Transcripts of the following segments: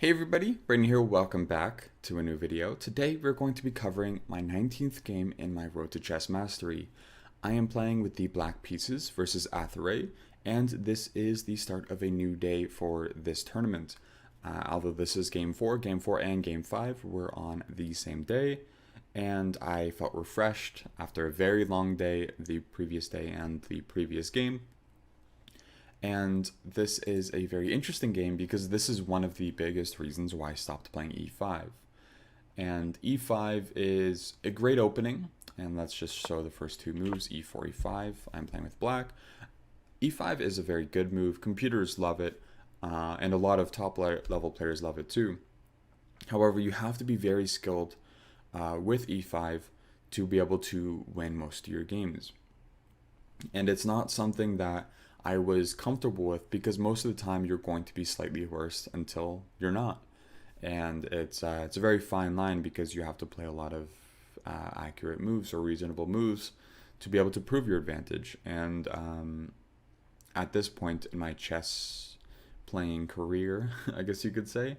Hey everybody, Brayden here, welcome back to a new video. Today we're going to be covering my 19th game in my Road to Chess Mastery. I am playing with the Black Pieces versus Atheray, and this is the start of a new day for this tournament. Although this is Game 4 and Game 5 were on the same day, and I felt refreshed after a very long day, the previous day and the previous game. And this is a very interesting game because this is one of the biggest reasons why I stopped playing e5. And e5 is a great opening, and let's just show the first two moves, e4, e5. I'm playing with black. e5 is a very good move. Computers love it, and a lot of top level players love it too. However, you have to be very skilled with e5 to be able to win most of your games. And it's not something that I was comfortable with because most of the time you're going to be slightly worse until you're not. And it's a very fine line because you have to play a lot of accurate moves or reasonable moves to be able to prove your advantage. And at this point in my chess playing career, I guess you could say,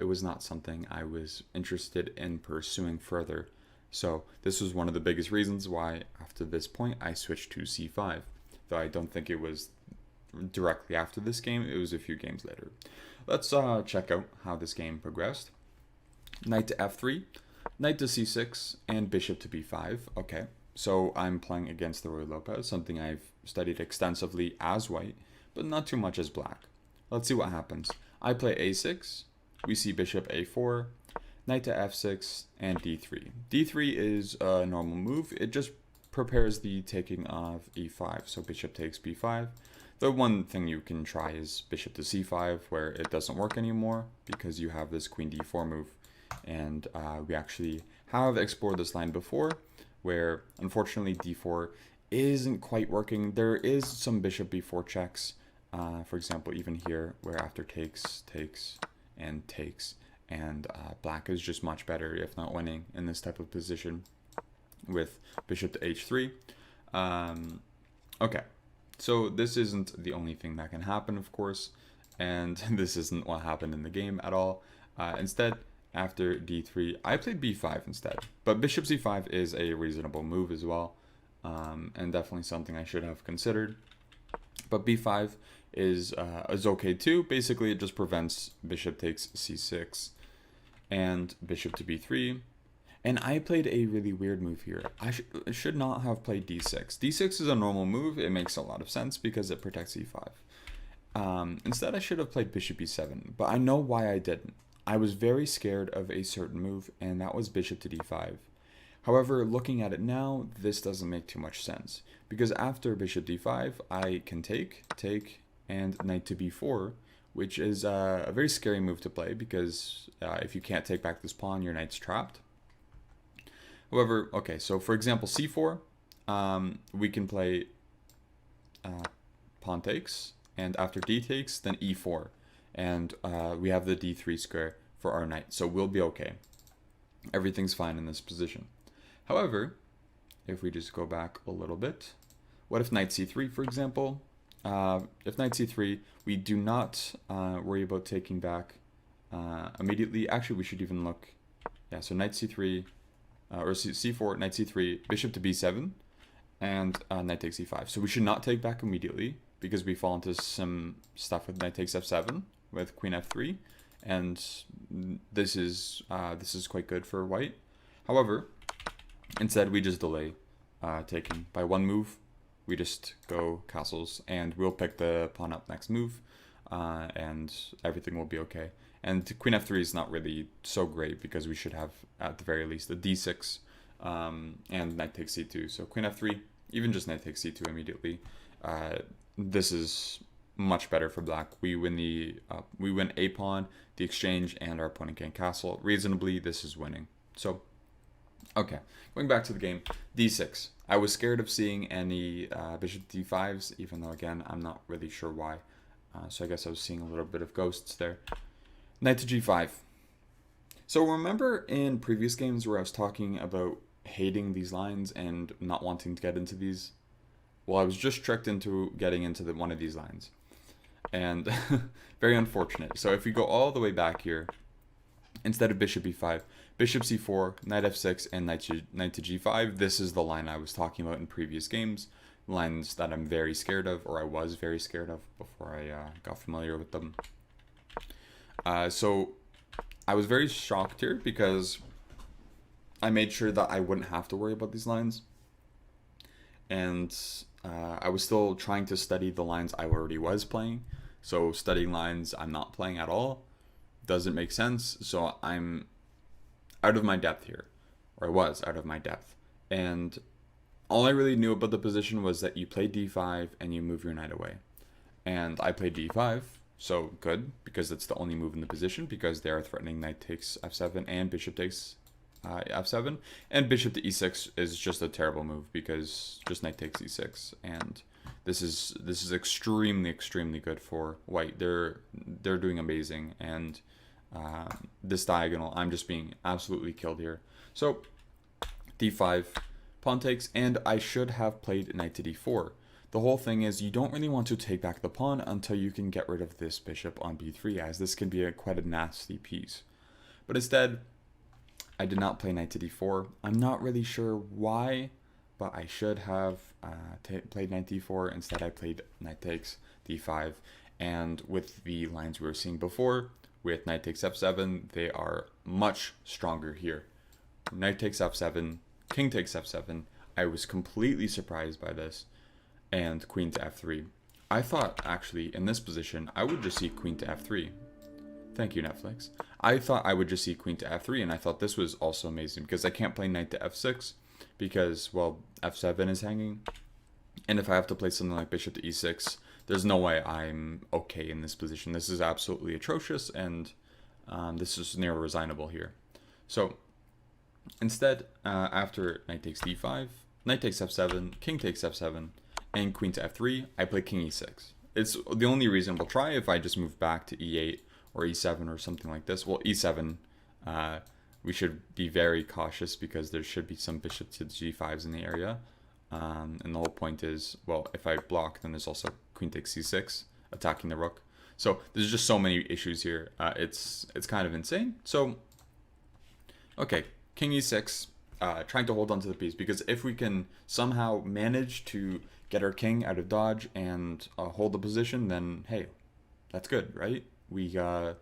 it was not something I was interested in pursuing further. So this was one of the biggest reasons why after this point I switched to c5. Though I don't think it was directly after this game, it was a few games later. Let's check out how this game progressed. Knight to f3, knight to c6, and bishop to b5. Okay, so I'm playing against the Ruy Lopez, something I've studied extensively as white, but not too much as black. Let's see what happens. I play a6, we see bishop a4, knight to f6, and d3. d3 is a normal move. It just prepares the taking of e5, so bishop takes b5. The one thing you can try is bishop to c5, where it doesn't work anymore because you have this queen d4 move. And we actually have explored this line before, where unfortunately d4 isn't quite working. There is some bishop b4 checks, for example, even here, where after takes, takes, and takes, and black is just much better, if not winning, in this type of position with bishop to h3. Okay, so this isn't the only thing that can happen, of course, and this isn't what happened in the game at all. Instead, after d3, I played b5 instead, but bishop c5 is a reasonable move as well, and definitely something I should have considered. But b5 is okay too. Basically, it just prevents bishop takes c6 and bishop to b3. And I played a really weird move here. I should not have played d6. d6 is a normal move. It makes a lot of sense because it protects e5. Instead, I should have played bishop e7, but I know why I didn't. I was very scared of a certain move, and that was bishop to d5. However, looking at it now, this doesn't make too much sense, because after bishop d5, I can take, and knight to b4, which is a very scary move to play, because if you can't take back this pawn, your knight's trapped. However, okay, so for example, c4, we can play pawn takes, and after d takes, then e4, and we have the d3 square for our knight, so we'll be okay. Everything's fine in this position. However, if we just go back a little bit, what if knight c3, for example? If knight c3, we do not worry about taking back immediately. Actually, we should even look, yeah, so knight c3, or c4, knight c3, bishop to b7, and knight takes e5. So we should not take back immediately because we fall into some stuff with knight takes f7 with queen f3, and this is quite good for white. However, instead we just delay taking by one move. We just go castles, and we'll pick the pawn up next move, and everything will be okay. And queen f3 is not really so great because we should have, at the very least, a d6 and knight takes c2. So queen f3, even just knight takes c2 immediately. This is much better for black. We win a pawn, the exchange, and our opponent can castle. Reasonably, this is winning. So, okay, going back to the game, d6. I was scared of seeing any bishop d5s, even though, again, I'm not really sure why. So I guess I was seeing a little bit of ghosts there. Knight to g5. So remember in previous games where I was talking about hating these lines and not wanting to get into these? Well, I was just tricked into getting into one of these lines. and very unfortunate. So if we go all the way back here, instead of bishop e5, bishop c4, knight f6, and knight to g5, this is the line I was talking about in previous games. Lines that I'm very scared of, or I was very scared of before I got familiar with them. So I was very shocked here because I made sure that I wouldn't have to worry about these lines. And I was still trying to study the lines I already was playing. So studying lines I'm not playing at all doesn't make sense. So I'm out of my depth here, or I was out of my depth. And all I really knew about the position was that you play d5 and you move your knight away. And I played d5, so good, because it's the only move in the position, because they are threatening knight takes f7 and bishop takes f7. And bishop to e6 is just a terrible move, because just knight takes e6. And this is extremely good for white. They're doing amazing, and this diagonal, I'm just being absolutely killed here. So d5, pawn takes, and I should have played knight to d4. The whole thing is you don't really want to take back the pawn until you can get rid of this bishop on b3, as this can be quite a nasty piece. But instead, I did not play knight to d4. I'm not really sure why, but I should have played knight d4. Instead, I played knight takes d5. And with the lines we were seeing before, with knight takes f7, they are much stronger here. Knight takes f7, king takes f7. I was completely surprised by this. And queen to f3. I thought, actually, in this position, I would just see queen to f3. Thank you, Netflix. I thought I would just see queen to f3, and I thought this was also amazing, because I can't play knight to f6, because, well, f7 is hanging. And if I have to play something like bishop to e6, there's no way I'm okay in this position. This is absolutely atrocious, and this is near resignable here. So, instead, after knight takes d5, knight takes f7, king takes f7, and queen to f3, I play king e6. It's the only reasonable try. If I just move back to e8 or e7 or something like this. Well, e7, we should be very cautious, because there should be some bishop to g5s in the area. And the whole point is, well, if I block, then there's also queen takes c6, attacking the rook. So there's just so many issues here. It's kind of insane. So, okay, king e6, trying to hold on to the piece, because if we can somehow manage to get our king out of dodge and hold the position, then hey, that's good, right? We are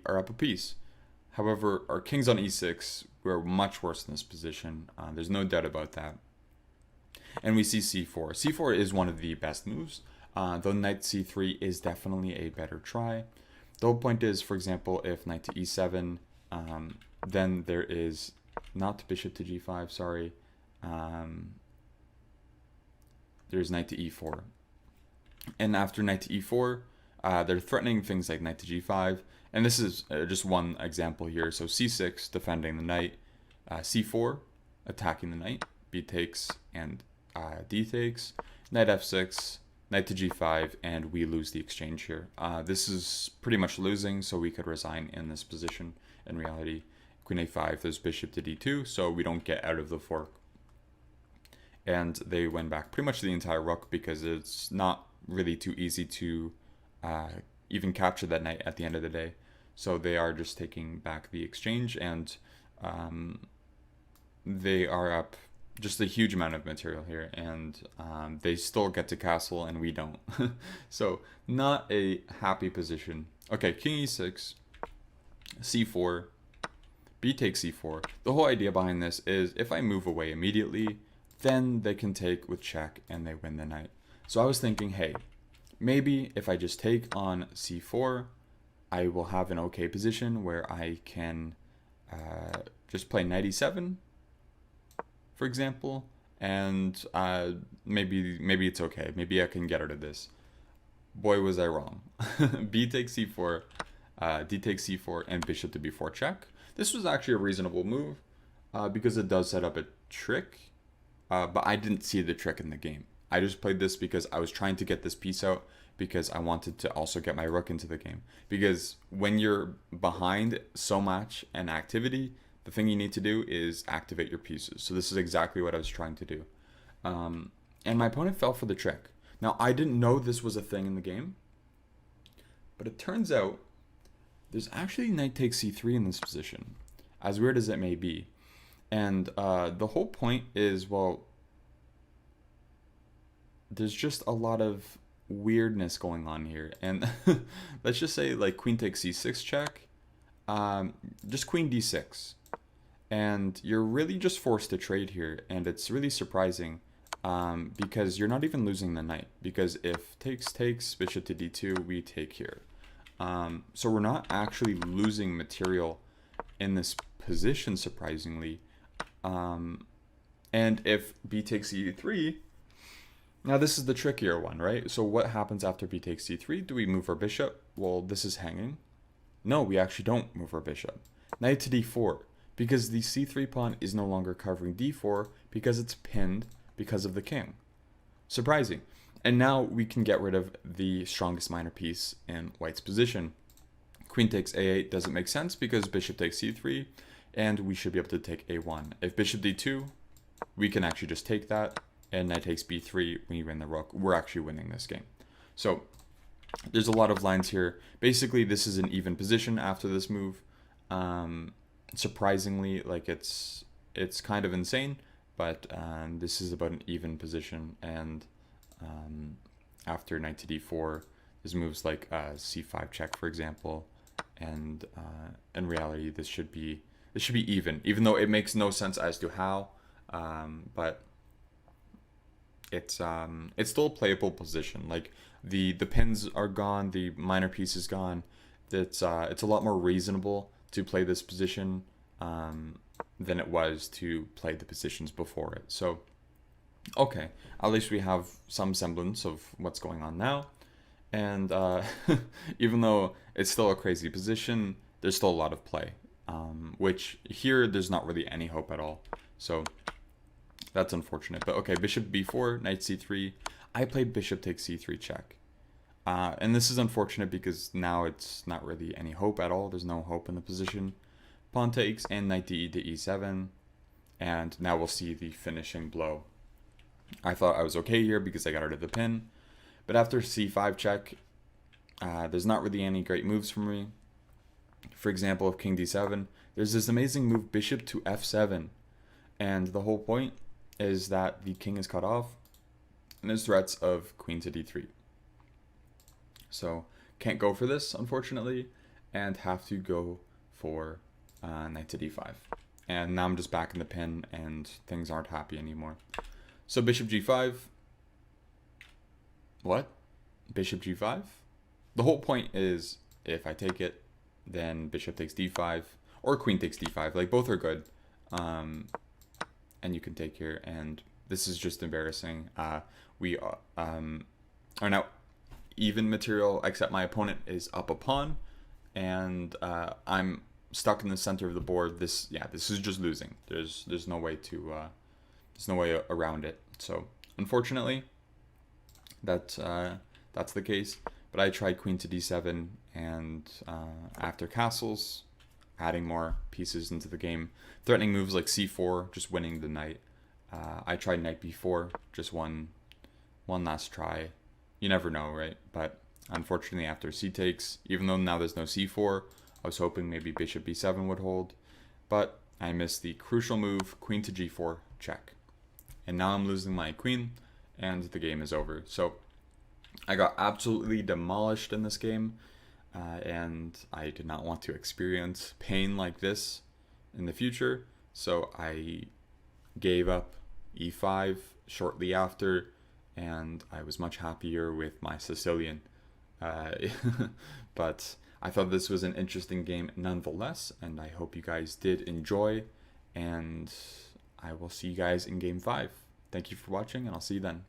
up a piece. However, our king's on e6. We're much worse in this position. There's no doubt about that. And we see c4. c4 is one of the best moves, though knight c3 is definitely a better try. The whole point is, for example, if knight to e7, then there is not bishop to g5, sorry. There's knight to e4. And after knight to e4, they're threatening things like knight to g5. And this is just one example here. So c6, defending the knight. c4, attacking the knight. b takes and d takes. Knight f6, knight to g5, and we lose the exchange here. This is pretty much losing, so we could resign in this position. In reality, queen a5, there's bishop to d2, so we don't get out of the fork. And they win back pretty much the entire rook, because it's not really too easy to even capture that knight at the end of the day. So they are just taking back the exchange, and they are up just a huge amount of material here, and they still get to castle and we don't. So not a happy position. Okay, king e6, c4, b takes c4. The whole idea behind this is if I move away immediately, then they can take with check and they win the knight. So I was thinking, hey, maybe if I just take on c4, I will have an okay position where I can just play knight e7, for example, and maybe it's okay. Maybe I can get out of this. Boy, was I wrong. b takes c4, d takes c4, and bishop to b4 check. This was actually a reasonable move because it does set up a trick, but I didn't see the trick in the game. I just played this because I was trying to get this piece out, because I wanted to also get my rook into the game. Because when you're behind so much in activity, the thing you need to do is activate your pieces. So this is exactly what I was trying to do. And my opponent fell for the trick. Now, I didn't know this was a thing in the game, but it turns out there's actually knight takes c3 in this position, as weird as it may be. And the whole point is, well, there's just a lot of weirdness going on here. And let's just say like queen takes c6 check, just queen d6. And you're really just forced to trade here, and it's really surprising because you're not even losing the knight, because if takes, bishop to d2, we take here. So we're not actually losing material in this position, surprisingly. And if b takes e3, now this is the trickier one, right? So what happens after b takes c3? Do we move our bishop? Well, this is hanging. No, we actually don't move our bishop. Knight to d4, because the c3 pawn is no longer covering d4 because it's pinned because of the king. Surprising. And now we can get rid of the strongest minor piece in white's position. Queen takes a8 doesn't make sense because bishop takes c3, and we should be able to take a1. If bishop d2, we can actually just take that, and knight takes b3, we win the rook. We're actually winning this game. So there's a lot of lines here. Basically, this is an even position after this move. Surprisingly, like it's kind of insane, but this is about an even position. And after knight to d4, there's moves like c5 check, for example, and in reality, this should be even though it makes no sense as to how. But it's still a playable position. Like the pins are gone, the minor piece is gone. It's a lot more reasonable to play this position than it was to play the positions before it. So okay, at least we have some semblance of what's going on now. And even though it's still a crazy position, there's still a lot of play, which here there's not really any hope at all. So that's unfortunate. But okay, bishop b4, knight c3. I played bishop takes c3 check. And this is unfortunate because now it's not really any hope at all. There's no hope in the position. Pawn takes and knight d to e7. And now we'll see the finishing blow. I thought I was okay here because I got rid of the pin. But after c5 check, there's not really any great moves for me. For example, if king d7, there's this amazing move bishop to f7. And the whole point is that the king is cut off, and there's threats of queen to d3. So can't go for this, unfortunately, and have to go for knight to d5. And now I'm just back in the pin, and things aren't happy anymore. So bishop g5. What? Bishop g5? The whole point is, if I take it, then bishop takes d5, or queen takes d5. Like, both are good. And you can take here, and this is just embarrassing. We are now even material, except my opponent is up a pawn, and I'm stuck in the center of the board. This is just losing. There's no way to there's no way around it. So unfortunately, that's the case. But I tried queen to d7, and after castles, adding more pieces into the game, threatening moves like c4, just winning the knight. I tried knight b4, just one last try. You never know, right? But unfortunately, after c takes, even though now there's no c4, I was hoping maybe bishop b7 would hold, but I missed the crucial move, queen to g4 check. And now I'm losing my queen, and the game is over. So I got absolutely demolished in this game. And I did not want to experience pain like this in the future, so I gave up e5 shortly after, and I was much happier with my Sicilian. But I thought this was an interesting game nonetheless, and I hope you guys did enjoy, and I will see you guys in game 5. Thank you for watching, and I'll see you then.